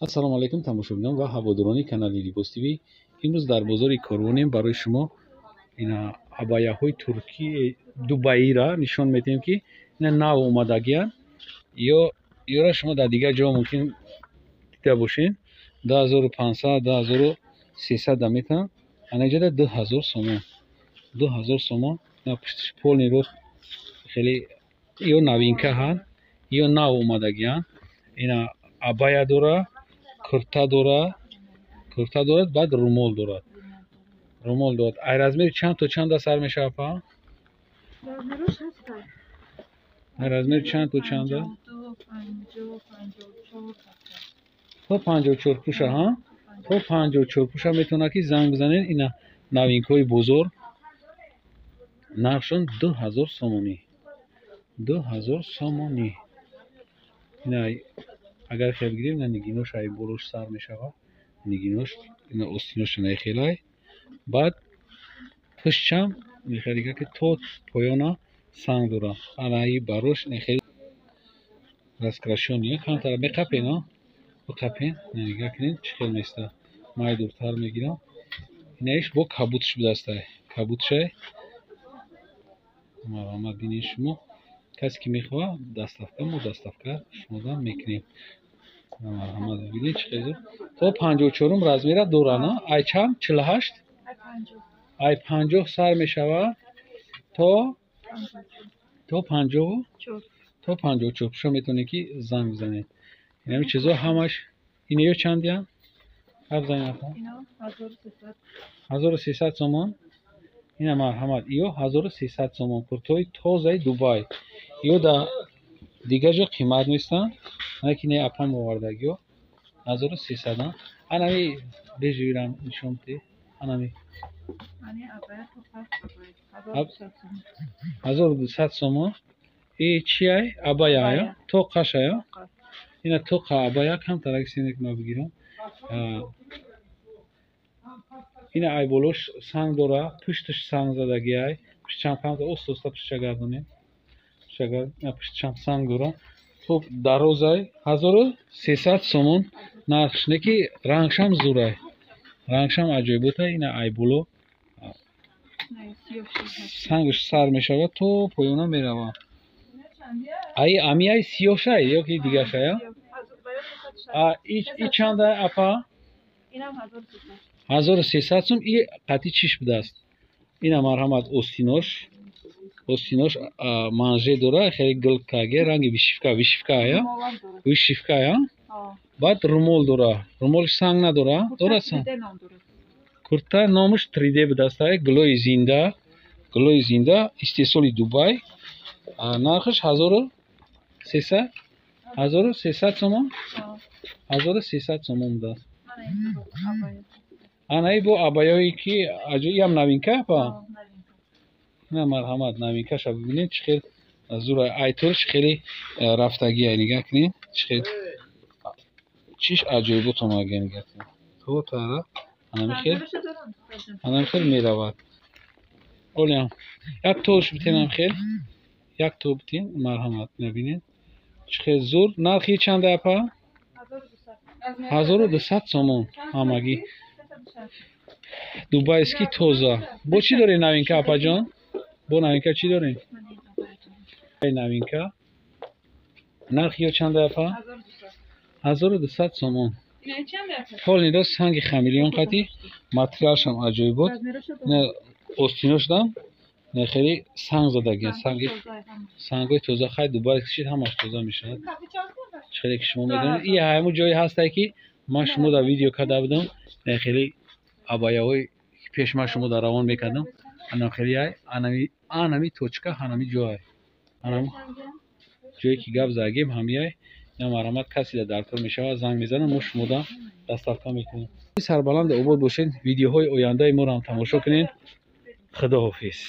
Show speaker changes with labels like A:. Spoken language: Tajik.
A: ассалому алайкум тамошобинон ва ҳаводорони канали Libos TV. имрӯз дар бозори Корвонем барои шумо ина абаяҳои туркии Дубайра нишон медиҳем, ки ина нав омадагиянд. ёра шумо дар дигар ҷо мумкин дида бошед. 2500 2300 даметан, анаҷода 2000 сомон. 2000 сомон. На полни рост хеле ё новинка ҳанд, ё нав омадагиянд. ина абая дорад, курта дорад, баъд румол дорад. Ай размери чанд то чанда сар мешавад па? Ай размери чанд то чанда? 54 пуша ҳа? 54 пуша метавонад ки занг бизанед. ина новинкаҳои бозор. нархшон 2000 сомонӣ. 2000 сомонӣ. ина агар хел гирем, ина нигинош ай болош сар мешавад. Нигинош, ина остинош нехелай. баъд пуштчам мехарига ки то поёна санг дорад. ана и барош нехели раскрашония камтар меқапен, а? Беқапен, нигоҳ кунед чӣ хел места. май дуртар мегирам. инаиш бо кабутш будастай. Кабутшай. марҳамат бинед шумо. касе ки мехоҳад даставка, мо даставка шумодан мекунем. марҳамат бинед чӣ хел. то 54 размера дорад, а? ай чанд? 48? ай 50 сар мешавад то 50? то 54 пуша метавонед ки занг бизанед. ин чизо ҳамаш ин ё чандиянд? ҳаб занг 1300 сомон. ина марҳамат ё 1300 сомон. куртои тозаи Дубай. ё да дигар ҷо қимат нестанд. ана ки не апам овардаги ё 1300 ан. анами бежӯирам нишон те. анами 1200 сомон. и чи ай? Абая ё? Тоқаш ё? ина тоқа абая камтар аксинек ма бигирам. ина ай болош санг дора, пушташ санг задаги ай. пуштчам камтар оста пуштча гардонед. ина пуштчам санг дора. хуб дарозай 1300 сомон нархш. Не ки рангшам зурай. рангшам аҷоиботай. ина ай боло сангш сар мешавад, то поёна меравад. ай ами ай сиёшай ё ки дигашай? и чанда апа? 1300 сом. и қати чиш будааст. ина марҳамат остинош манже дора, хеле гилкаге ранги вишивка ая? Вишивка ая? баъд румол дора. Румолш санг надора? Дора санг. курта номаш 3D будааст. глои зинда, истеҳсоли Дубай. нархаш 1300 сомон. 1300 сомон будааст. анаи бо абаёе ки ям новинка па? ина марҳамат новинкаша бибинед чӣ хел зура. айтурш хеле рафтагия. нигоҳ кунед чӣ хел чиш аҷоибот омага. нигоҳ кунед то тара анами хел меравад. олям як тош битенам хел. як то битен. марҳамат мебинед чӣ хел зур. нархи чанда апа? 1200 сомон. ҳамагӣ дубайский тоза. бо чӣ доред новинка апаҷон? бо новинка чӣ дорем? новинка нархи ё чанда апа? 1200 сомон. ҳолниро санги хамелеон қати. материалшам аҷоибот. остинош дам нехели санг задаги. сангҳои тоза. хай Дубай кишид ҳамаш тоза мешавад. чӣ хеле ки шумо медонед. и ҳамун ҷое ҳастае ки ман шумо дар видео карда будам. нехели абаяҳои пеш ман шумо дар равон мекардам. анам хели ай анами точка ҳанами ҷо ай. анам ҷое ки гап загем ҳами ай. ина марҳамат каси дар дартор мешавад занг мезанам, мо шумодан даставка мекунем. сарбаланду обод бошед. видеоҳои ояндаи моро ҳам тамошо кунед. худоҳофиз.